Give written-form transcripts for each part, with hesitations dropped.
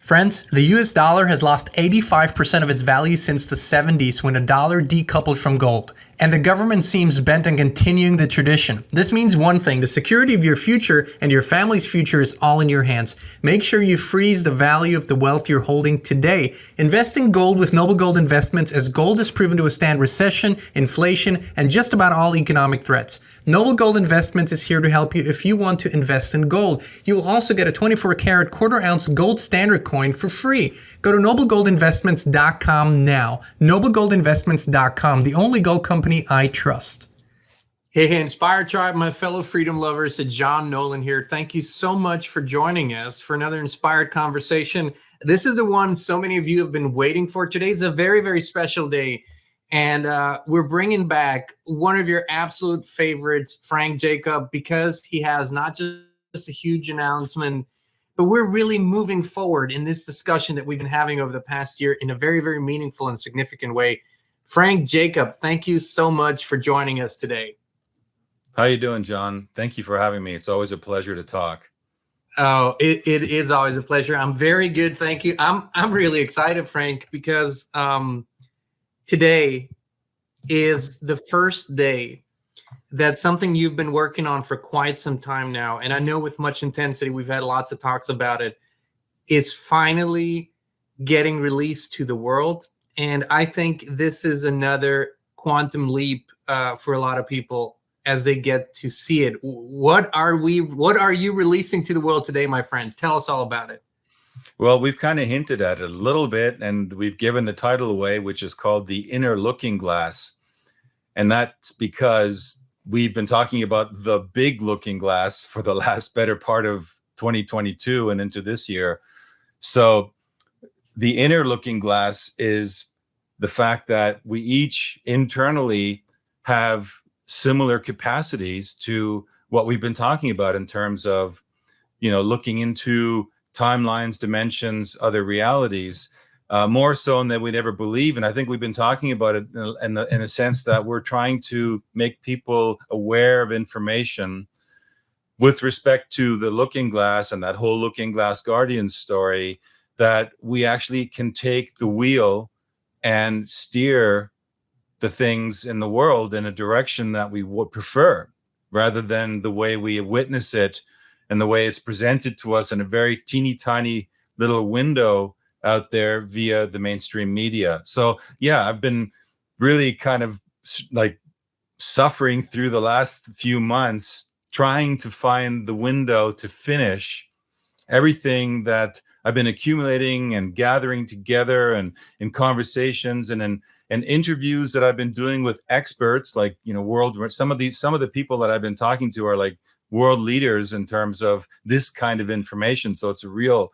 Friends, the US dollar has lost 85% of its value since the 70s when the dollar decoupled from gold. And the government seems bent on continuing the tradition. This means one thing: the security of your future and your family's future is all in your hands. Make sure you freeze the value of the wealth you're holding today. Invest in gold with Noble Gold Investments, as gold is proven to withstand recession, inflation, and just about all economic threats. Noble Gold Investments is here to help you if you want to invest in gold. You will also get a 24-karat quarter-ounce gold standard coin for free. Go to noblegoldinvestments.com now. noblegoldinvestments.com, the only gold company I trust. Hey, Inspired Tribe, my fellow freedom lovers, it's John Nolan here. Thank you so much for joining us for another inspired conversation. This is the one so many of you have been waiting for. Today's a very, very special day. And we're bringing back one of your absolute favorites, Frank Jacob, because he has not just a huge announcement, but we're really moving forward in this discussion that we've been having over the past year in a very, very meaningful and significant way. Frank Jacob, thank you so much for joining us today. How you doing, John? Thank you for having me. It's always a pleasure to talk. Oh, it is always a pleasure. I'm very good, thank you. I'm really excited, Frank, because today is the first day that something you've been working on for quite some time now, and I know with much intensity, we've had lots of talks about it, is finally getting released to the world. And I think this is another quantum leap for a lot of people as they get to see it. What are you releasing to the world today, my friend? Tell us all about it. Well, we've kind of hinted at it a little bit, and we've given the title away, which is called The Inner Looking Glass. And that's because we've been talking about the big looking glass for the last better part of 2022 and into this year. So the inner looking glass is the fact that we each internally have similar capacities to what we've been talking about in terms of, looking into timelines, dimensions, other realities, more so than we'd ever believe. And I think we've been talking about it in a sense that we're trying to make people aware of information with respect to the looking glass and that whole looking glass guardian story, that we actually can take the wheel and steer the things in the world in a direction that we would prefer, rather than the way we witness it and the way it's presented to us in a very teeny tiny little window out there via the mainstream media. So yeah, I've been really kind of like suffering through the last few months trying to find the window to finish everything that I've been accumulating and gathering together, and in conversations and in interviews that I've been doing with experts, like, some of the people that I've been talking to are like world leaders in terms of this kind of information. So it's a real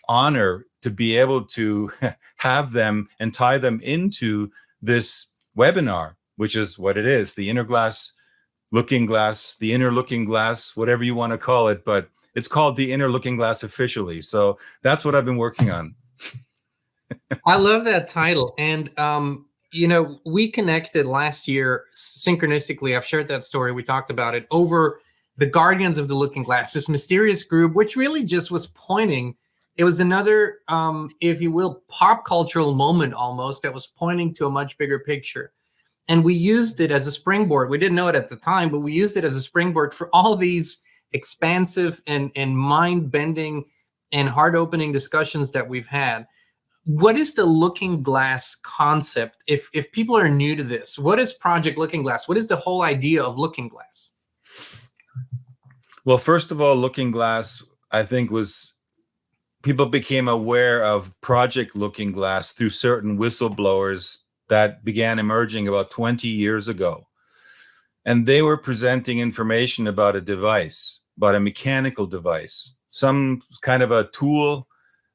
honor to be able to have them and tie them into this webinar, which is what it is, the inner looking glass, the inner looking glass, whatever you want to call it, but it's called the Inner Looking Glass officially. So that's what I've been working on. I love that title. And, we connected last year synchronistically. I've shared that story. We talked about it over the Guardians of the Looking Glass, this mysterious group, which really just was pointing. It was another, if you will, pop cultural moment almost that was pointing to a much bigger picture. And we used it as a springboard. We didn't know it at the time, but we used it as a springboard for all these expansive and mind-bending and heart-opening discussions that we've had. What is the Looking Glass concept? If people are new to this, what is Project Looking Glass? What is the whole idea of Looking Glass? Well, first of all, Looking Glass, I think, people became aware of Project Looking Glass through certain whistleblowers that began emerging about 20 years ago. And they were presenting information about a device, about a mechanical device, some kind of a tool,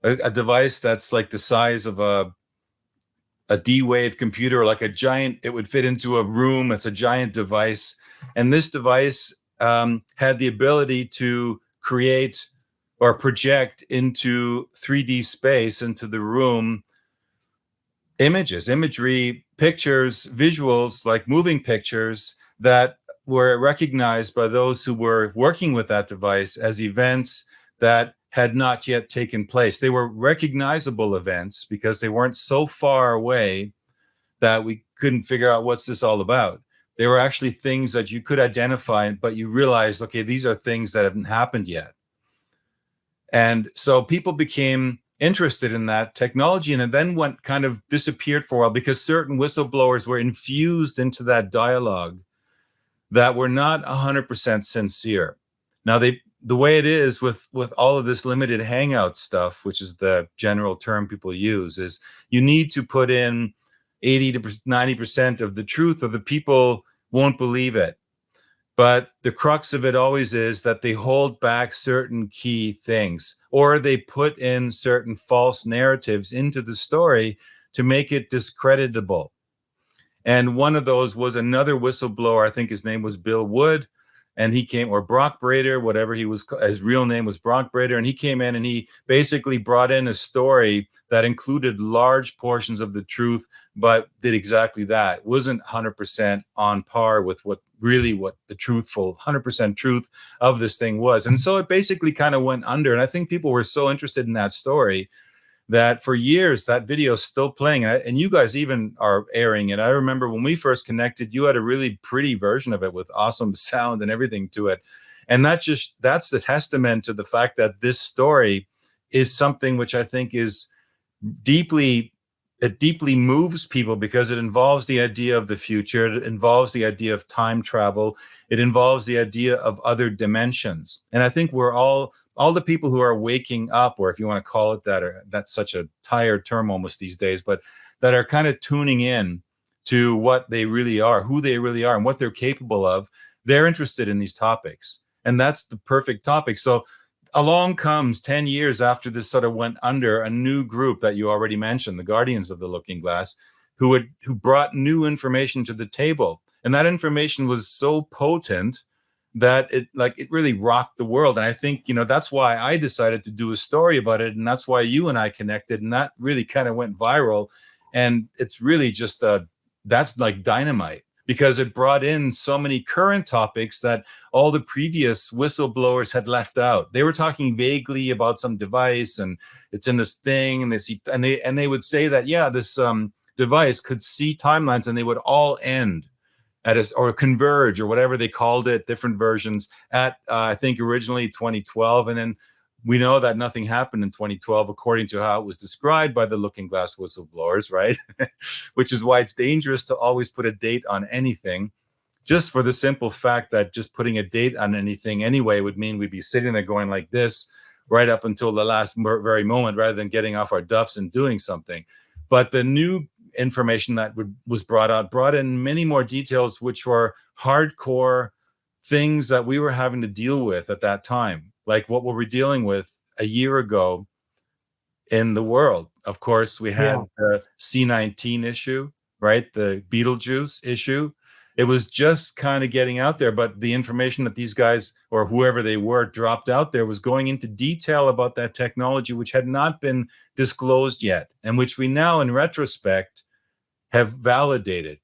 a device that's like the size of a D-Wave computer, like a giant, it would fit into a room. It's a giant device. And this device had the ability to create or project into 3D space, into the room, imagery, pictures, visuals, like moving pictures that were recognized by those who were working with that device as events that had not yet taken place. They were recognizable events because they weren't so far away that we couldn't figure out what's this all about. They were actually things that you could identify, but you realized, okay, these are things that haven't happened yet. And so people became interested in that technology, and it then went kind of disappeared for a while because certain whistleblowers were infused into that dialogue that were not 100% sincere. Now, the way it is with all of this limited hangout stuff, which is the general term people use, is you need to put in 80 to 90% of the truth, or the people won't believe it. But the crux of it always is that they hold back certain key things, or they put in certain false narratives into the story to make it discreditable. And one of those was another whistleblower. I think his name was Bill Wood, and he came, or Brock Brader, whatever he was, his real name was Brock Brader, and he came in and he basically brought in a story that included large portions of the truth, but did exactly that. It wasn't 100% on par with what the truthful 100% truth of this thing was. And so it basically kind of went under. And I think people were so interested in that story that for years that video is still playing, and you guys even are airing it. I remember when we first connected, you had a really pretty version of it with awesome sound and everything to it. And that's the testament to the fact that this story is something which I think is deeply moves people, because it involves the idea of the future. It involves the idea of time travel. It involves the idea of other dimensions. And I think we're all the people who are waking up, or if you want to call it that, or that's such a tired term almost these days, but that are kind of tuning in to what they really are, who they really are, and what they're capable of. They're interested in these topics. And that's the perfect topic. So along comes 10 years after this sort of went under, a new group that you already mentioned, the Guardians of the Looking Glass, who brought new information to the table. And that information was so potent that it really rocked the world. And I think, that's why I decided to do a story about it. And that's why you and I connected. And that really kind of went viral. And it's really just that's like dynamite, because it brought in so many current topics that all the previous whistleblowers had left out. They were talking vaguely about some device, and it's in this thing, and they would say that, yeah, this device could see timelines, and they would all end at or converge, or whatever they called it, different versions at I think originally 2012, and then we know that nothing happened in 2012 according to how it was described by the Looking Glass whistleblowers, right? Which is why it's dangerous to always put a date on anything, just for the simple fact that just putting a date on anything anyway would mean we'd be sitting there going like this right up until the last very moment, rather than getting off our duffs and doing something. But the new information that was brought in many more details, which were hardcore things that we were having to deal with at that time, like what were we dealing with a year ago in the world. Of course, we had the C-19 issue, right? The Beetlejuice issue. It was just kind of getting out there, but the information that these guys, or whoever they were, dropped out there was going into detail about that technology, which had not been disclosed yet, and which we now, in retrospect, have validated.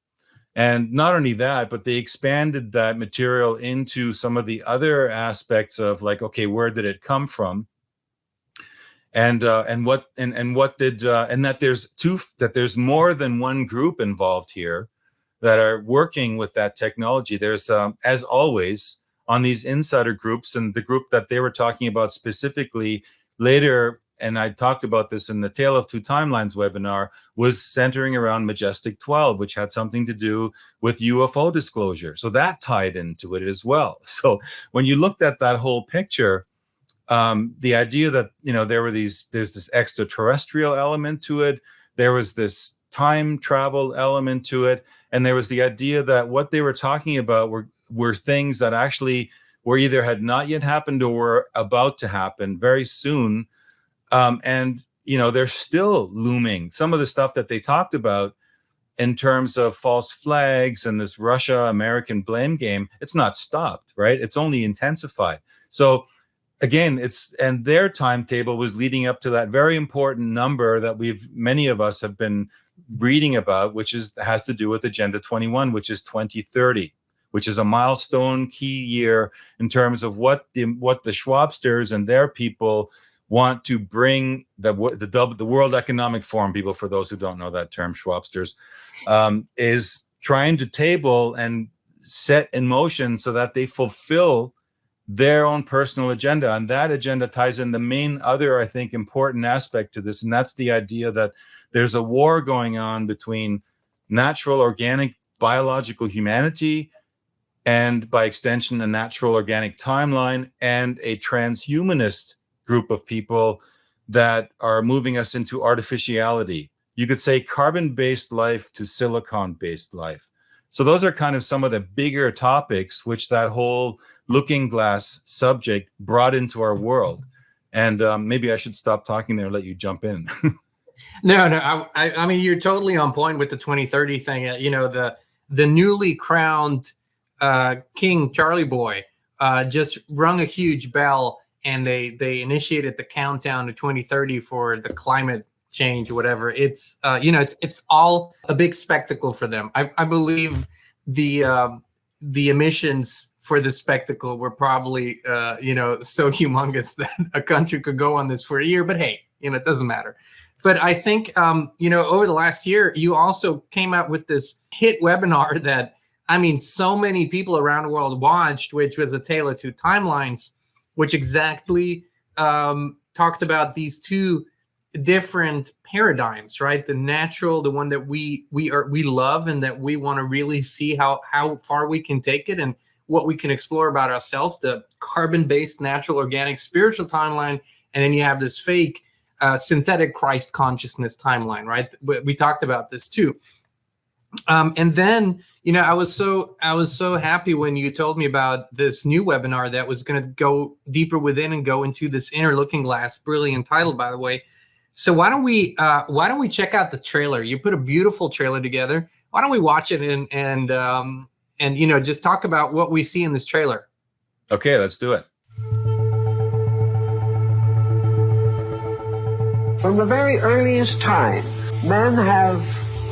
And not only that, but they expanded that material into some of the other aspects of, like, okay, where did it come from? And that there's more than one group involved here that are working with that technology. There's, as always, on these insider groups, and the group that they were talking about specifically later, and I talked about this in the Tale of Two Timelines webinar, was centering around Majestic 12, which had something to do with UFO disclosure. So that tied into it as well. So when you looked at that whole picture, the idea that, there's this extraterrestrial element to it, there was this time travel element to it, and there was the idea that what they were talking about were things that actually were either had not yet happened or were about to happen very soon. And they're still looming. Some of the stuff that they talked about in terms of false flags and this Russia-American blame game, it's not stopped, right? It's only intensified. So again, and their timetable was leading up to that very important number that many of us have been reading about, which has to do with Agenda 21, which is 2030, which is a milestone key year in terms of what the Schwabsters and their people want to bring the World Economic Forum, people, for those who don't know that term, Schwabsters, is trying to table and set in motion so that they fulfill their own personal agenda. And that agenda ties in the main other, I think, important aspect to this. And that's the idea that there's a war going on between natural, organic, biological humanity, and by extension, a natural organic timeline, and a transhumanist group of people that are moving us into artificiality. You could say carbon-based life to silicon-based life. So those are kind of some of the bigger topics which that whole looking glass subject brought into our world. And maybe I should stop talking there and let you jump in. No, I mean, you're totally on point with the 2030 thing. You know, the newly crowned King Charlie Boy just rung a huge bell, and they initiated the countdown to 2030 for the climate change, whatever. It's you know, it's all a big spectacle for them. I believe the emissions for the spectacle were probably you know, so humongous that a country could go on this for a year. But hey, you know, it doesn't matter. But I think you know, over the last year, you also came out with this hit webinar that, I mean, so many people around the world watched, which was A Tale of Two Timelines, which exactly talked about these two different paradigms, right? The natural, the one that we love and that we want to really see how far we can take it and what we can explore about ourselves, the carbon-based, natural, organic, spiritual timeline. And then you have this fake synthetic Christ consciousness timeline, right? We talked about this too. And then, you know, I was so happy when you told me about this new webinar that was going to go deeper within and go into this inner looking glass. Brilliant title, by the way. So why don't we check out the trailer? You put a beautiful trailer together. Why don't we watch it and you know, just talk about what we see in this trailer? Okay, let's do it. From the very earliest time, men have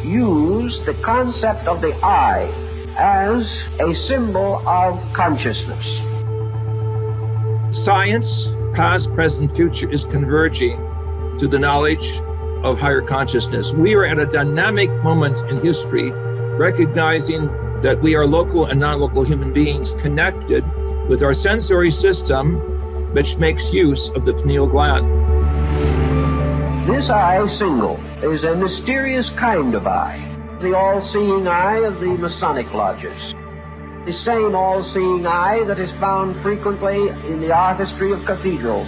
used the concept of the I as a symbol of consciousness. Science, past, present, future, is converging to the knowledge of higher consciousness. We are at a dynamic moment in history, recognizing that we are local and non-local human beings connected with our sensory system, which makes use of the pineal gland. This eye single is a mysterious kind of eye, the all-seeing eye of the Masonic lodges. The same all-seeing eye that is found frequently in the artistry of cathedrals.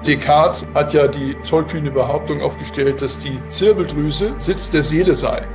Descartes hat ja die tollkühne Behauptung aufgestellt, dass die Zirbeldrüse Sitz der Seele sei.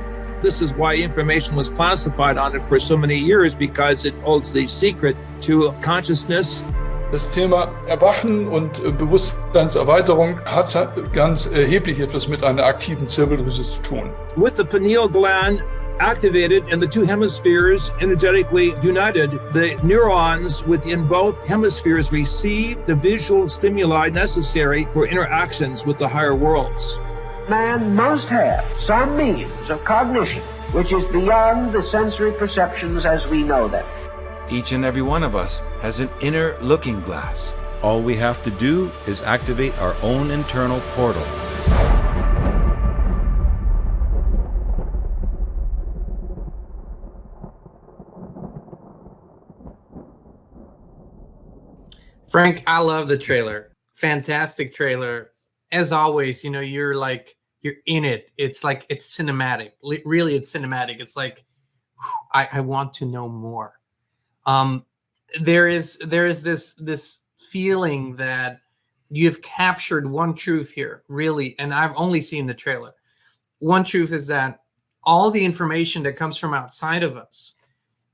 This is why information was classified on it for so many years, because it holds the secret to consciousness. Das Thema Erwachen und Bewusstseinserweiterung hat ganz erheblich etwas mit einer aktiven Zirbeldrüse zu tun. With the pineal gland activated and the two hemispheres energetically united, the neurons within both hemispheres receive the visual stimuli necessary for interactions with the higher worlds. Man must have some means of cognition which is beyond the sensory perceptions as we know them. Each and every one of us has an inner looking glass. All we have to do is activate our own internal portal. Frank, I love the trailer. Fantastic trailer. As always, you know, you're in it. It's like, it's cinematic. Really, it's cinematic. It's like, I want to know more. There is this feeling that you've captured one truth here, really, and I've only seen the trailer. One truth is that all the information that comes from outside of us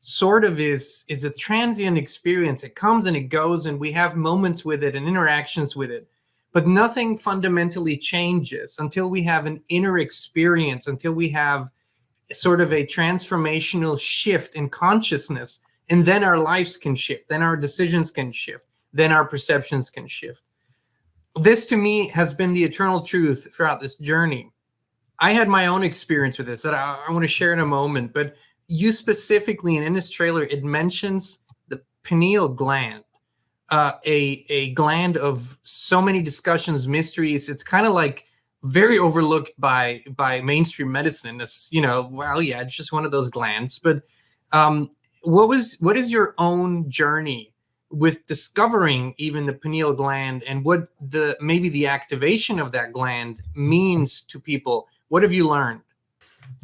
sort of is a transient experience. It comes and it goes, and we have moments with it and interactions with it, but nothing fundamentally changes until we have an inner experience, until we have sort of a transformational shift in consciousness. And then our lives can shift, then our decisions can shift, then our perceptions can shift. This to me has been the eternal truth throughout this journey. I had my own experience with this that I want to share in a moment, but you specifically, and in this trailer, it mentions the pineal gland. a gland of so many discussions, mysteries. It's kind of like very overlooked by mainstream medicine. It's, well, yeah, it's just one of those glands. But what is your own journey with discovering even the pineal gland, and what maybe the activation of that gland means to people? What have you learned?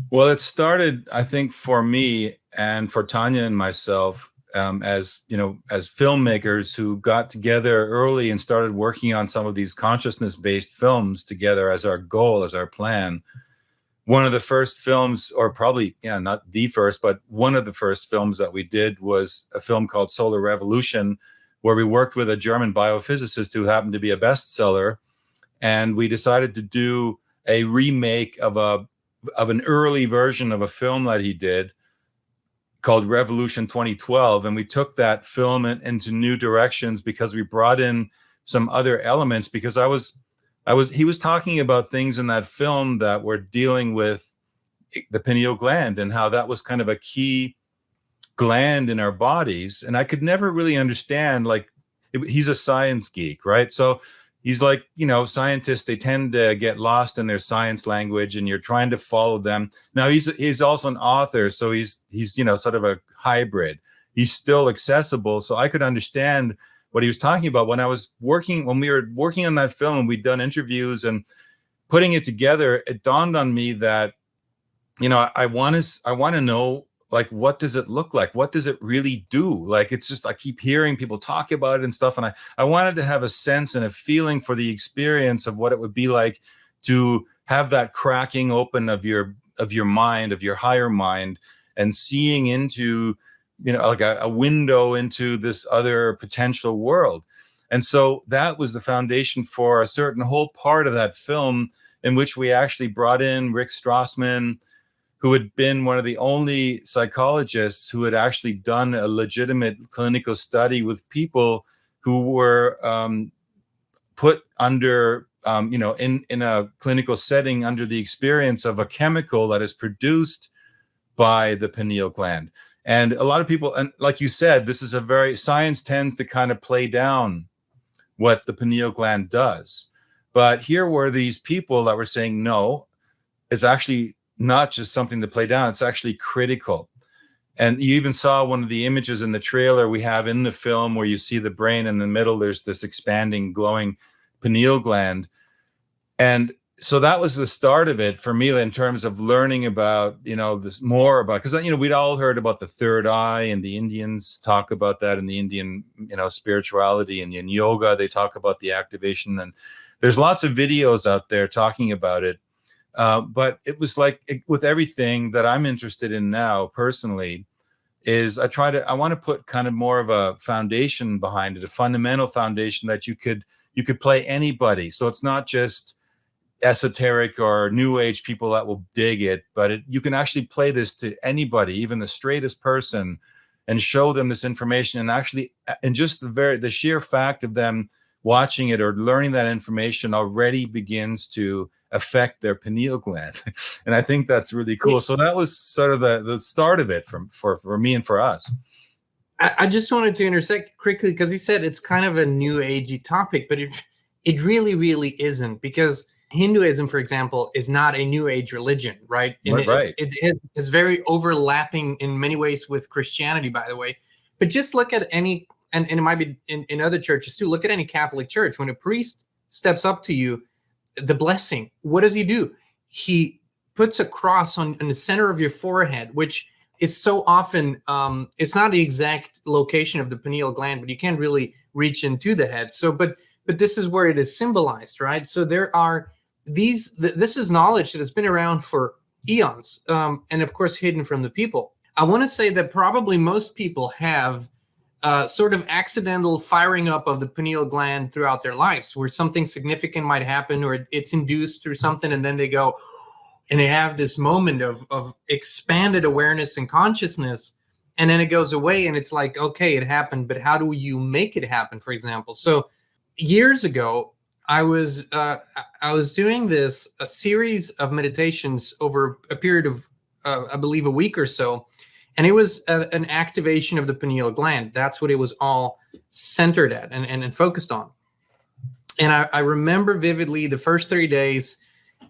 Well, it started, I think, for me and for Tanya and myself, as filmmakers who got together early and started working on some of these consciousness-based films together as our goal, as our plan. One of the first films, or probably, not the first, but one of the first films that we did was a film called Solar Revolution, where we worked with a German biophysicist who happened to be a bestseller, and we decided to do a remake of an early version of a film that he did called Revolution 2012. And we took that film into new directions because we brought in some other elements, because he was talking about things in that film that were dealing with the pineal gland and how that was kind of a key gland in our bodies. And I could never really understand, he's a science geek, right? So he's like, scientists, they tend to get lost in their science language, and you're trying to follow them. Now he's also an author, so he's sort of a hybrid. He's still accessible, so I could understand what he was talking about. When we were working on that film and we'd done interviews and putting it together, it dawned on me that, I want to know, what does it look like? What does it really do? It's just, I keep hearing people talk about it and stuff. And I wanted to have a sense and a feeling for the experience of what it would be like to have that cracking open of your mind, of your higher mind, and seeing into, a window into this other potential world. And so that was the foundation for a certain whole part of that film, in which we actually brought in Rick Strassman, who had been one of the only psychologists who had actually done a legitimate clinical study with people who were put under, in a clinical setting under the experience of a chemical that is produced by the pineal gland. And a lot of people, and like you said, this is science tends to kind of play down what the pineal gland does. But here were these people that were saying, no, it's actually not just something to play down, it's actually critical. And you even saw one of the images in the trailer we have in the film where you see the brain in the middle, there's this expanding, glowing pineal gland. And so that was the start of it for me in terms of learning about, this more about, because, we'd all heard about the third eye, and the Indians talk about that in the Indian, spirituality, and in yoga, they talk about the activation. And there's lots of videos out there talking about it. But it was with everything that I'm interested in now personally, is I want to put kind of more of a foundation behind it, a fundamental foundation that you could play anybody. So it's not just esoteric or new age people that will dig it, but you can actually play this to anybody, even the straightest person, and show them this information. And actually, and just the sheer fact of them watching it or learning that information already begins to affect their pineal gland. And I think that's really cool. So that was sort of the start of it for me and for us. I just wanted to intersect quickly, because he said it's kind of a new agey topic, but it really, really isn't, because Hinduism, for example, is not a new age religion, right? And right. It's very overlapping in many ways with Christianity, by the way. But just look at any, and it might be in other churches too, look at any Catholic church. When a priest steps up to you, the blessing, what does he do? He puts a cross on the center of your forehead, which is so often, it's not the exact location of the pineal gland, but you can't really reach into the head. So, but this is where it is symbolized, right? So there are this is knowledge that has been around for eons, and of course hidden from the people. I want to say that probably most people have sort of accidental firing up of the pineal gland throughout their lives, where something significant might happen, or it's induced through something, and then they go, and they have this moment of expanded awareness and consciousness, and then it goes away, and it's like, okay, it happened, but how do you make it happen, for example? So years ago, I was doing a series of meditations over a period of, I believe, a week or so. And it was an activation of the pineal gland. That's what it was all centered at and focused on. And I remember vividly the first 3 days,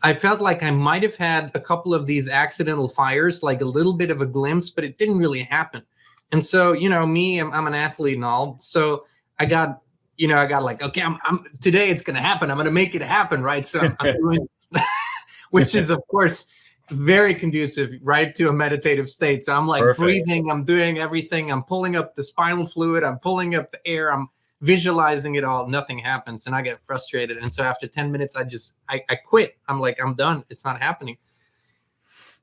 I felt like I might have had a couple of these accidental fires, like a little bit of a glimpse, but it didn't really happen. And so, me, I'm an athlete and all. So I got like, okay, I'm today it's going to happen. I'm going to make it happen. Right. So I'm doing, which is of course very conducive, right, to a meditative state. So I'm like Perfect. breathing, I'm doing everything. I'm pulling up the spinal fluid. I'm pulling up the air. I'm visualizing it all. Nothing happens. And I get frustrated. And so after 10 minutes, I quit. I'm like, I'm done. It's not happening.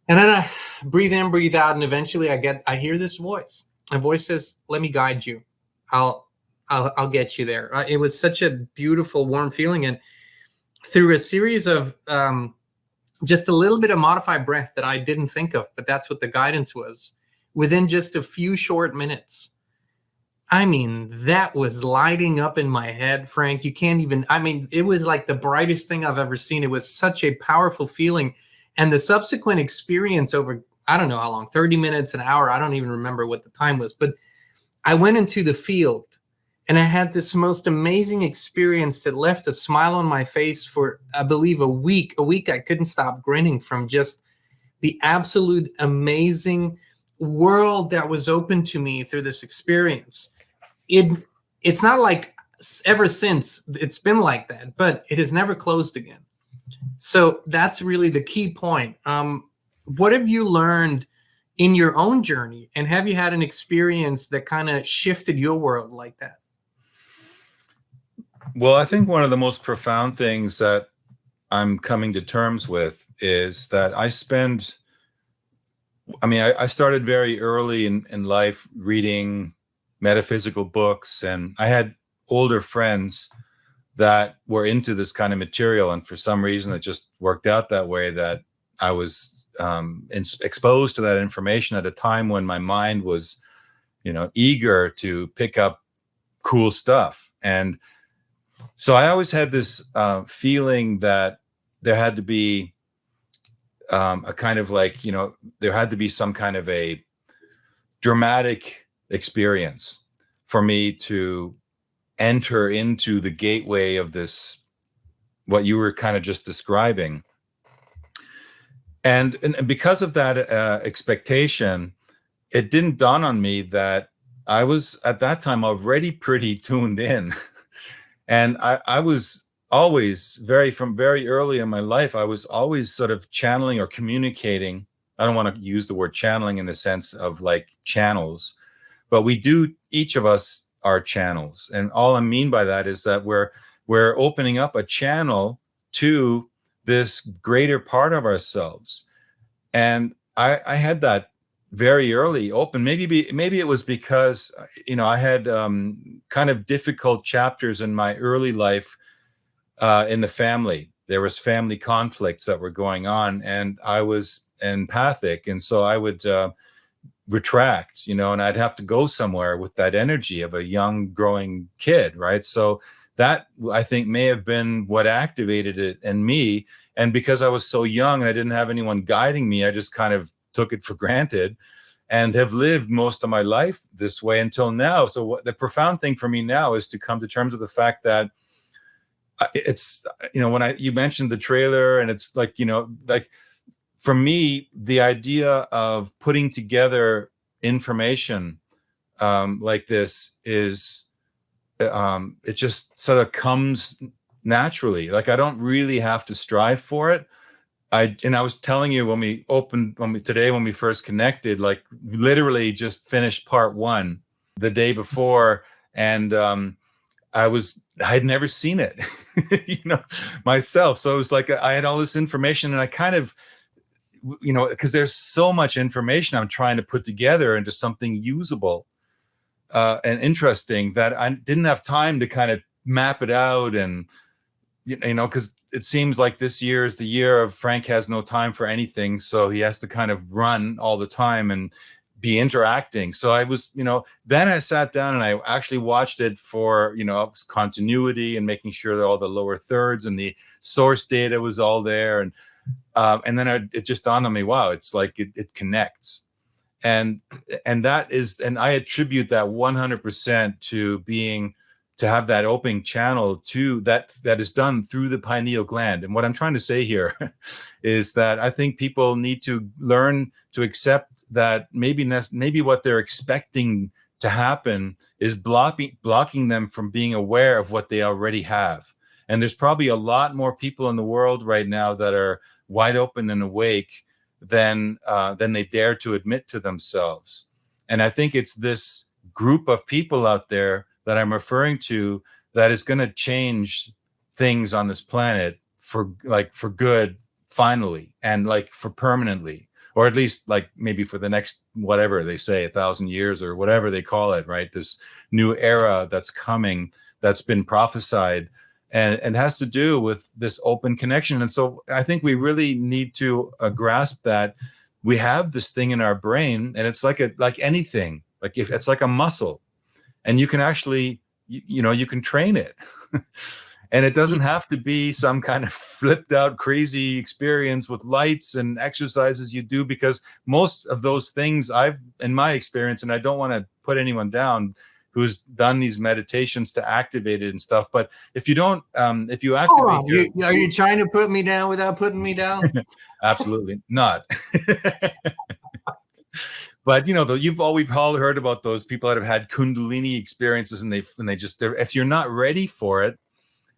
And then I breathe in, breathe out. And eventually I hear this voice. A voice says, let me guide you. I'll get you there. It was such a beautiful, warm feeling. And through a series of, just a little bit of modified breath that I didn't think of, but that's what the guidance was. Within just a few short minutes, I mean, that was lighting up in my head, Frank. You can't even, it was like the brightest thing I've ever seen. It was such a powerful feeling. And the subsequent experience over, I don't know how long, 30 minutes, an hour, I don't even remember what the time was, but I went into the field and I had this most amazing experience that left a smile on my face for, I believe, a week. I couldn't stop grinning from just the absolute amazing world that was open to me through this experience. It's not like ever since it's been like that, but it has never closed again. So that's really the key point. What have you learned in your own journey? And have you had an experience that kind of shifted your world like that? Well, I think one of the most profound things that I'm coming to terms with is that I started very early in life reading metaphysical books, and I had older friends that were into this kind of material. And for some reason, it just worked out that way, that I was exposed to that information at a time when my mind was, eager to pick up cool stuff. And so I always had this feeling that there had to be a kind of like, there had to be some kind of a dramatic experience for me to enter into the gateway of this, what you were kind of just describing. And because of that expectation, it didn't dawn on me that I was at that time already pretty tuned in. And I was always from very early in my life, I was always sort of channeling or communicating. I don't want to use the word channeling in the sense of like channels, but each of us are channels. And all I mean by that is that we're opening up a channel to this greater part of ourselves. And I had that very early open. Maybe it was because, I had kind of difficult chapters in my early life in the family. There was family conflicts that were going on, and I was empathic. And so I would retract, and I'd have to go somewhere with that energy of a young growing kid. Right. So that, I think, may have been what activated it in me. And because I was so young and I didn't have anyone guiding me, I just kind of took it for granted and have lived most of my life this way until now. So what the profound thing for me now is to come to terms with the fact that it's, when you mentioned the trailer, and it's like, like for me, the idea of putting together information like this is, it just sort of comes naturally. Like I don't really have to strive for it. I was telling you when we first connected, like literally just finished part 1 the day before, and I'd never seen it, myself. So it was like I had all this information, and I kind of, because there's so much information I'm trying to put together into something usable and interesting, that I didn't have time to kind of map it out. And because it seems like this year is the year of Frank has no time for anything, so he has to kind of run all the time and be interacting. So I was, then I sat down and I actually watched it for, continuity and making sure that all the lower thirds and the source data was all there. And then it just dawned on me, wow, it's like it connects. and that is, and I attribute that 100% to have that open channel to that is done through the pineal gland. And what I'm trying to say here is that I think people need to learn to accept that maybe what they're expecting to happen is blocking them from being aware of what they already have. And there's probably a lot more people in the world right now that are wide open and awake than they dare to admit to themselves. And I think it's this group of people out there that I'm referring to that is going to change things on this planet for good, finally, and like for permanently, or at least like maybe for the next, whatever they say, 1,000 years or whatever they call it, right? This new era that's coming, that's been prophesied, and has to do with this open connection. And so I think we really need to grasp that we have this thing in our brain, and it's like anything, like if it's like a muscle, and you can actually, you can train it. And it doesn't have to be some kind of flipped out crazy experience with lights and exercises you do, because most of those things in my experience, and I don't want to put anyone down who's done these meditations to activate it and stuff, but if you don't, if you activate, are you trying to put me down without putting me down? Absolutely not. But we've all heard about those people that have had Kundalini experiences, and if you're not ready for it,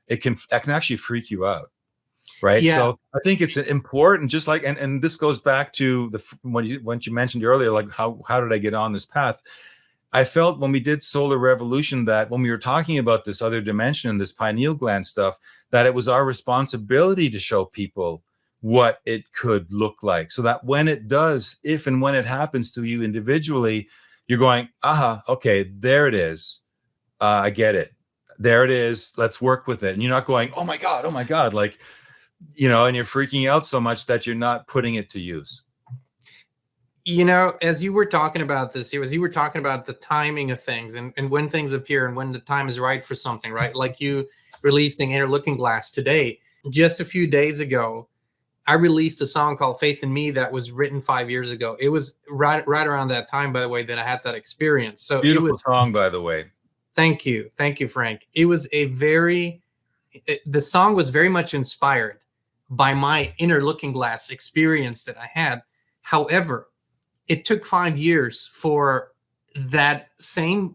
it can actually freak you out, right? Yeah. So I think it's important, just like, and this goes back to when you mentioned earlier, like how did I get on this path? I felt when we did Solar Revolution that when we were talking about this other dimension and this pineal gland stuff, that it was our responsibility to show people what it could look like, so that when it does, if and when it happens to you individually, you're going, aha, okay, there it is. I get it. There it is. Let's work with it. And you're not going, oh my God, like, and you're freaking out so much that you're not putting it to use. As you were talking about this, as you were talking about the timing of things and when things appear and when the time is right for something, right? Like you releasing Inner Looking Glass today, just a few days ago, I released a song called Faith in Me that was written 5 years ago. It was right around that time, by the way, that I had that experience. So beautiful song, by the way. Thank you, Frank. It was the song was very much inspired by my Inner Looking Glass experience that I had. However, it took 5 years for that same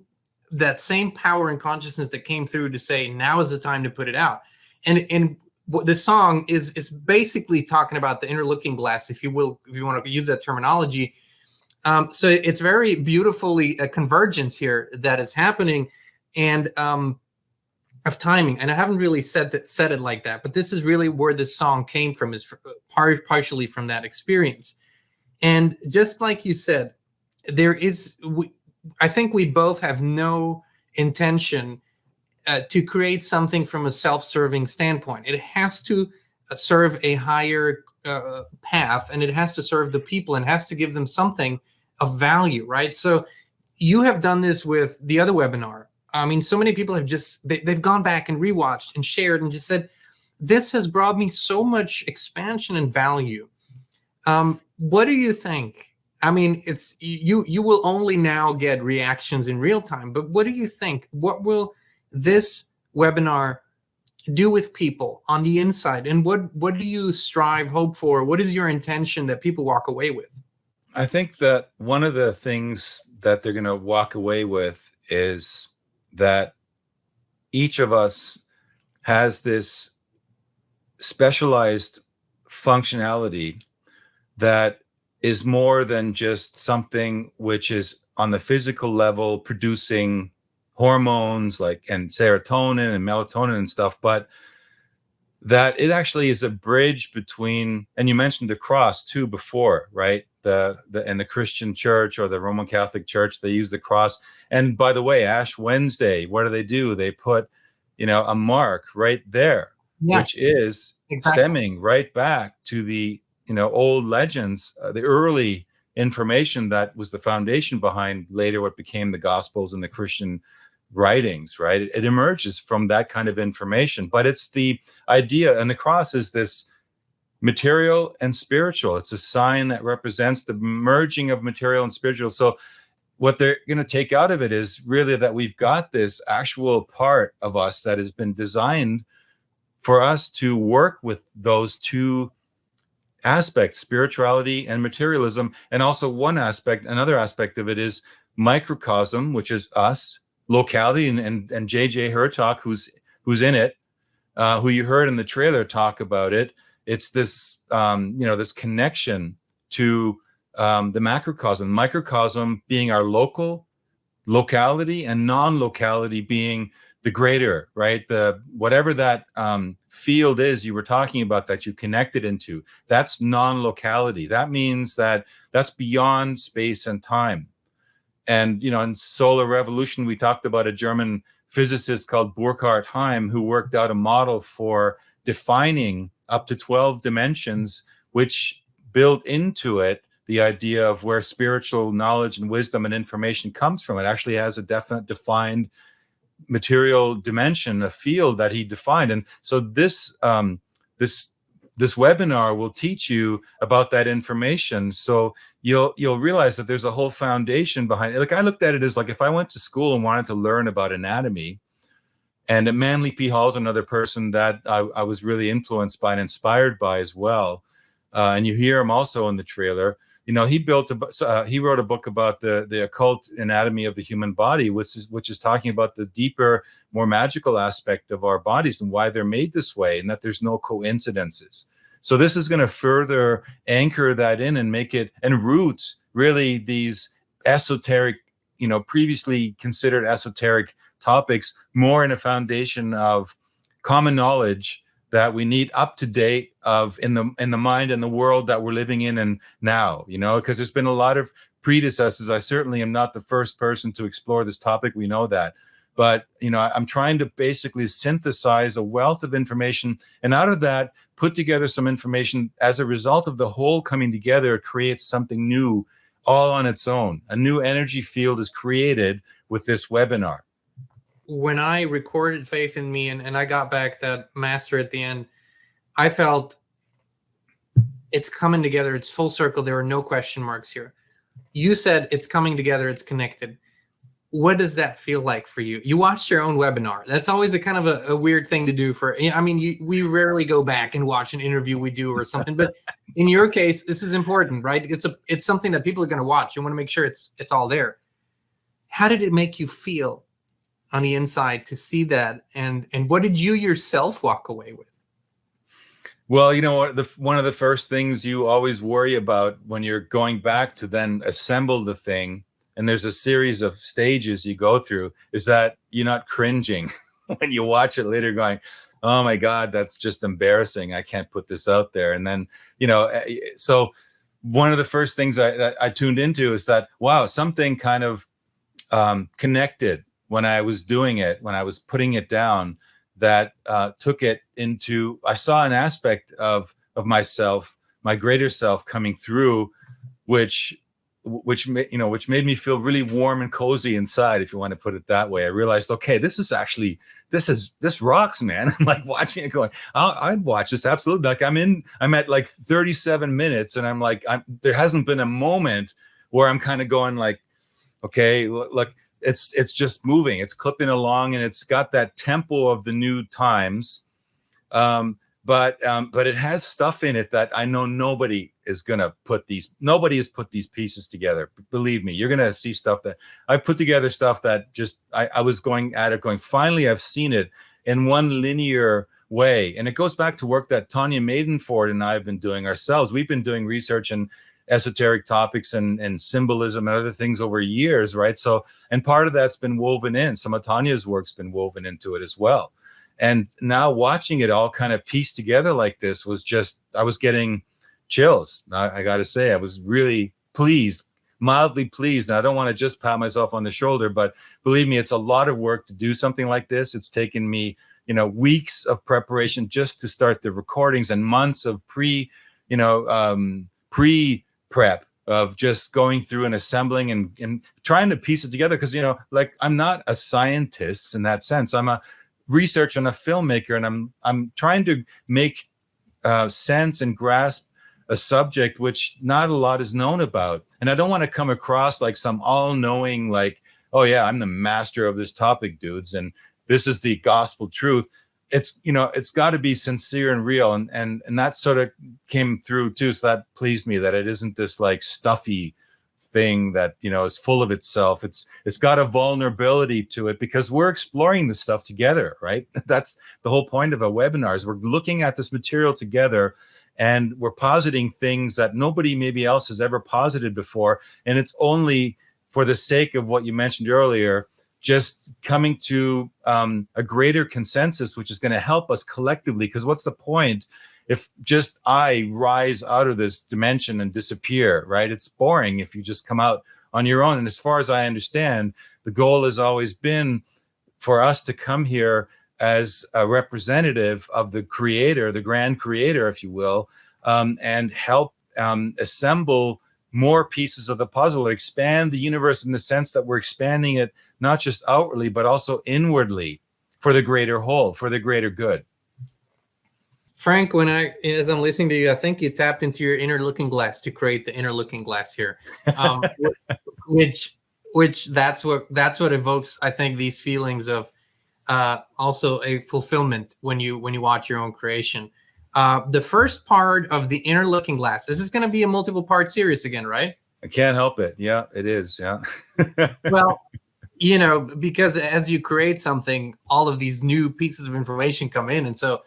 power and consciousness that came through to say, now is the time to put it out. And the song is basically talking about the inner looking glass, if you will, if you want to use that terminology. So it's very beautifully a convergence here that is happening, and of timing. And I haven't really said it like that, but this is really where this song came from, is partially from that experience. And just like you said, I think we both have no intention to create something from a self-serving standpoint. It has to serve a higher path, and it has to serve the people, and has to give them something of value, right? So you have done this with the other webinar. I mean, so many people have they've gone back and rewatched and shared and just said, this has brought me so much expansion and value. What do you think? I mean, it's you will only now get reactions in real time, but what do you think? What will this webinar do with people on the inside? And what do you hope for? What is your intention that people walk away with? I think that one of the things that they're going to walk away with is that each of us has this specialized functionality that is more than just something which is on the physical level producing hormones and serotonin and melatonin and stuff, but that it actually is a bridge between, and you mentioned the cross too before, right? In the Christian church or the Roman Catholic Church, they use the cross. And by the way, Ash Wednesday, what do? They put, a mark right there, which is stemming right back to the, old legends, the early information that was the foundation behind later what became the Gospels and the Christian writings, right? It emerges from that kind of information, but it's the idea, and the cross is this material and spiritual. It's a sign that represents the merging of material and spiritual. So what they're going to take out of it is really that we've got this actual part of us that has been designed for us to work with those two aspects, spirituality and materialism. And also another aspect of it is microcosm, which is us, locality, and J.J. Hertog, who's in it, who you heard in the trailer talk about it. It's this, this connection to the macrocosm, microcosm being our locality, and non-locality being the greater, right? Whatever that field is you were talking about that you connected into, that's non-locality. That means that that's beyond space and time. And, in Solar Revolution, we talked about a German physicist called Burkhard Heim, who worked out a model for defining up to 12 dimensions, which built into it the idea of where spiritual knowledge and wisdom and information comes from. It actually has a definite defined material dimension, a field that he defined. And so this webinar will teach you about that information. So you'll realize that there's a whole foundation behind it. Like, I looked at it as like, if I went to school and wanted to learn about anatomy, and Manly P. Hall is another person that I was really influenced by and inspired by as well. And you hear him also in the trailer. He wrote a book about the occult anatomy of the human body, which is talking about the deeper, more magical aspect of our bodies and why they're made this way, and that there's no coincidences. So this is going to further anchor that in and make it, and roots really these esoteric, previously considered esoteric topics more in a foundation of common knowledge that we need up to date of in the mind and the world that we're living in and now, because there's been a lot of predecessors. I certainly am not the first person to explore this topic. We know that. But, I'm trying to basically synthesize a wealth of information, and out of that, put together some information. As a result of the whole coming together, it creates something new all on its own. A new energy field is created with this webinar. When I recorded Faith in Me and I got back that master at the end, I felt it's coming together. It's full circle. There are no question marks here. You said it's coming together. It's connected. What does that feel like for you? You watched your own webinar. That's always a kind of a weird thing to do we rarely go back and watch an interview we do or something, but in your case, this is important, right? It's something that people are going to watch. You want to make sure it's all there. How did it make you feel on the inside to see that? And what did you yourself walk away with? Well, one of the first things you always worry about when you're going back to then assemble the thing, and there's a series of stages you go through, is that you're not cringing when you watch it later going, oh my God, that's just embarrassing. I can't put this out there. And then, so one of the first things I tuned into is that, wow, something kind of connected when I was doing it, when I was putting it down, that took it into, I saw an aspect of myself, my greater self coming through, which made me feel really warm and cozy inside, if you want to put it that way. I realized, okay, this rocks, man. I'm like watching it going, I'd watch this. Absolutely. Like I'm at like 37 minutes and I'm like, there hasn't been a moment where I'm kind of going like, okay, look, it's just moving, it's clipping along, and it's got that tempo of the new times. But it has stuff in it that I know nobody has put these pieces together. Believe me, you're gonna see stuff that I've put together, stuff that just I was going at it going, finally I've seen it in one linear way. And it goes back to work that Tanya Maidenford and I have been doing ourselves. We've been doing research and esoteric topics and symbolism and other things over years, right? So, and part of that's been woven in. Some of Tanya's work's been woven into it as well. And now watching it all kind of pieced together like this was just, I was getting chills. I got to say, I was really pleased, mildly pleased. And I don't want to just pat myself on the shoulder, but believe me, it's a lot of work to do something like this. It's taken me, weeks of preparation just to start the recordings, and months of pre-prep of just going through and assembling and trying to piece it together. Because, like, I'm not a scientist in that sense. I'm a researcher and a filmmaker, and I'm trying to make sense and grasp a subject which not a lot is known about. And I don't want to come across like some all-knowing, like, oh yeah, I'm the master of this topic, dudes, and this is the gospel truth. It's, you know, it's got to be sincere and real, and that sort of came through too. So that pleased me, that it isn't this like stuffy thing that, you know, is full of itself. It's got a vulnerability to it, because we're exploring this stuff together, right? That's the whole point of a webinar, is we're looking at this material together, and we're positing things that nobody maybe else has ever posited before. And it's only for the sake of what you mentioned earlier, just coming to a greater consensus, which is going to help us collectively. Because what's the point if just I rise out of this dimension and disappear, right? It's boring if you just come out on your own. And as far as I understand, the goal has always been for us to come here as a representative of the creator, the grand creator, if you will, and help assemble more pieces of the puzzle, or expand the universe in the sense that we're expanding it not just outwardly, but also inwardly for the greater whole, for the greater good. Frank, as I'm listening to you, I think you tapped into your inner looking glass to create the inner looking glass here, which that's what evokes, I think, these feelings of also a fulfillment when you watch your own creation. The first part of the inner looking glass, this is going to be a multiple part series again, right? I can't help it. Yeah, it is. Yeah. Well, you know, because as you create something, all of these new pieces of information come in. And so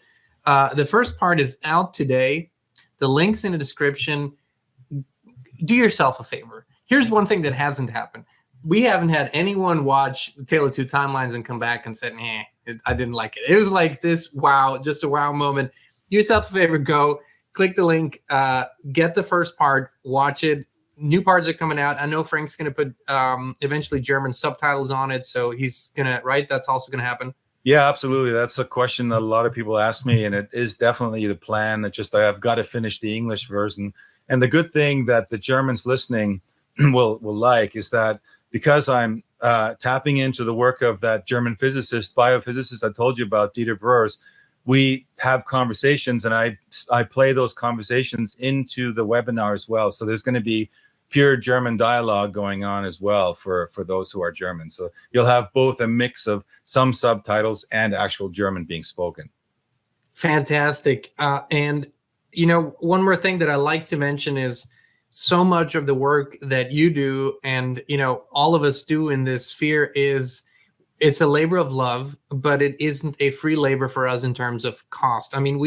the first part is out today. The link's in the description. Do yourself a favor. Here's one thing that hasn't happened. We haven't had anyone watch the Tale of Two Timelines and come back and said, I didn't like it. It was like this, wow, just a wow moment. Do yourself a favor, go click the link, get the first part, watch it. New parts are coming out. I know Frank's going to put eventually German subtitles on it. So he's going to, right? That's also going to happen. Yeah, absolutely. That's a question that a lot of people ask me, and it is definitely the plan. It's just I've got to finish the English version. And the good thing that the Germans listening will like is that because I'm tapping into the work of that German biophysicist I told you about, Dieter Breurs, we have conversations, and I play those conversations into the webinar as well. So there's going to be pure German dialogue going on as well for those who are German. So you'll have both a mix of some subtitles and actual German being spoken. Fantastic. And, you know, one more thing that I like to mention is so much of the work that you do and, you know, all of us do in this sphere it's a labor of love, but it isn't a free labor for us in terms of cost. I mean,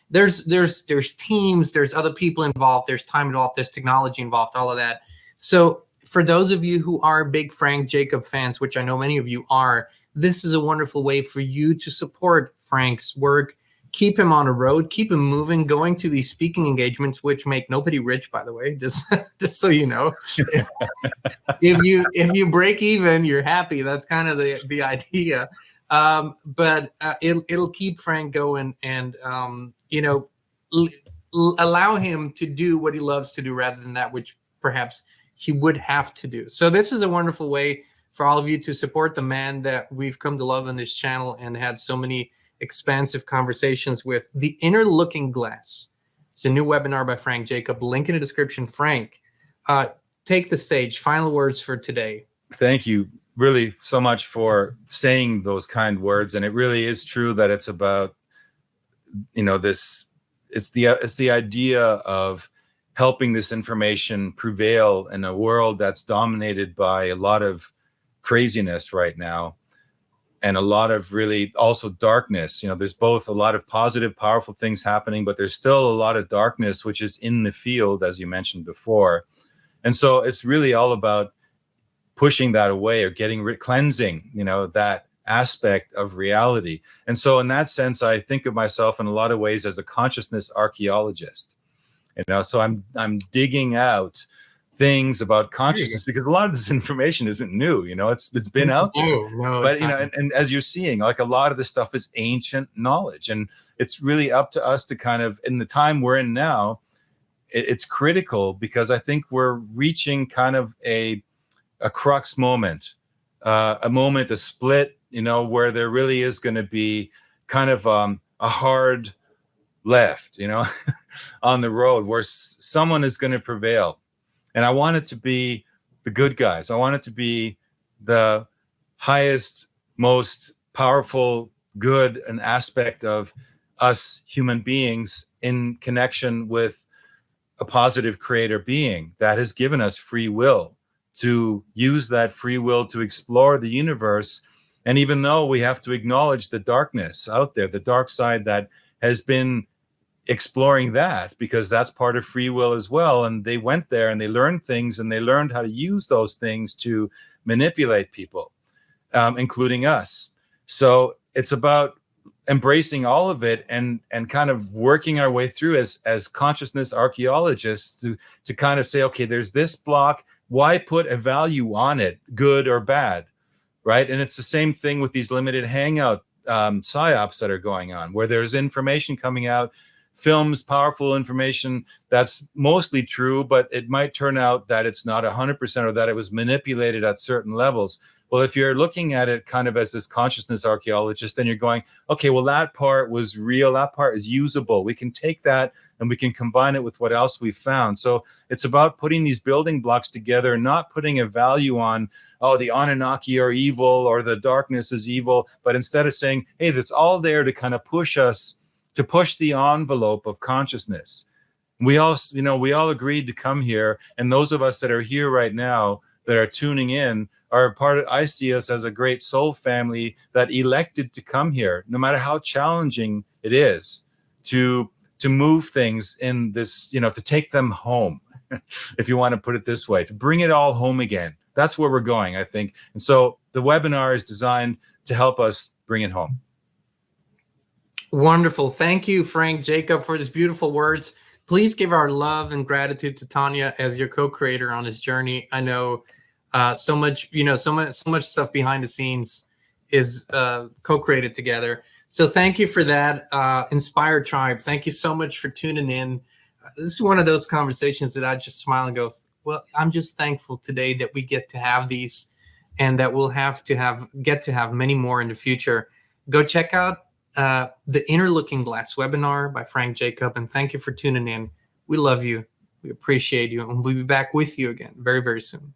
there's teams, there's other people involved, there's time involved, there's technology involved, all of that. So for those of you who are big Frank Jacob fans, which I know many of you are, this is a wonderful way for you to support Frank's work. Keep him on the road, keep him moving, going to these speaking engagements, which make nobody rich, by the way, just so you know. If you break even, you're happy. That's kind of the idea. But it'll keep Frank going, and you know, allow him to do what he loves to do rather than that which perhaps he would have to do. So this is a wonderful way for all of you to support the man that we've come to love on this channel and had so many expansive conversations with. The Inner Looking Glass. It's a new webinar by Frank Jacob. Link in the description. Frank, take the stage. Final words for today. Thank you really so much for saying those kind words. And it really is true that it's about, you know, it's the idea of helping this information prevail in a world that's dominated by a lot of craziness right now. And a lot of really also darkness. You know, there's both a lot of positive, powerful things happening, but there's still a lot of darkness, which is in the field, as you mentioned before. And so it's really all about pushing that away or cleansing, you know, that aspect of reality. And so in that sense, I think of myself in a lot of ways as a consciousness archaeologist. You know, so I'm digging out things about consciousness, because a lot of this information isn't new, you know, it's been out there. No, but you know, and as you're seeing, like a lot of this stuff is ancient knowledge, and it's really up to us to kind of, in the time we're in now, it's critical, because I think we're reaching kind of a crux moment, a split, you know, where there really is going to be kind of a hard left, on the road where someone is going to prevail. And I want it to be the good guys. I want it to be the highest, most powerful good and aspect of us human beings in connection with a positive creator being that has given us free will to use that free will to explore the universe. And even though we have to acknowledge the darkness out there, the dark side that has been exploring that, because that's part of free will as well. And they went there and they learned things, and they learned how to use those things to manipulate people, including us. So it's about embracing all of it and kind of working our way through as consciousness archaeologists to kind of say, okay, there's this block. Why put a value on it, good or bad, right? And it's the same thing with these limited hangout psyops that are going on, where there's information coming out, films, powerful information that's mostly true, but it might turn out that it's not 100% or that it was manipulated at certain levels. Well, if you're looking at it kind of as this consciousness archaeologist, then you're going, okay, well, that part was real. That part is usable. We can take that and we can combine it with what else we've found. So it's about putting these building blocks together, not putting a value on, oh, the Anunnaki are evil or the darkness is evil, but instead of saying, hey, that's all there to kind of push us, to push the envelope of consciousness. We all agreed to come here. And those of us that are here right now that are tuning in are part of, I see us as a great soul family that elected to come here, no matter how challenging it is, to move things in this, to take them home, if you want to put it this way, to bring it all home again. That's where we're going, I think. And so the webinar is designed to help us bring it home. Wonderful. Thank you, Frank Jacob, for these beautiful words. Please give our love and gratitude to Tanya as your co-creator on this journey. I know so much stuff behind the scenes is co-created together. So thank you for that. Inspired Tribe, thank you so much for tuning in. This is one of those conversations that I just smile and go, well, I'm just thankful today that we get to have these, and that we'll get to have many more in the future. Go check out the Inner Looking Glass webinar by Frank Jacob, and thank you for tuning in. We love you. We appreciate you, and we'll be back with you again very, very soon.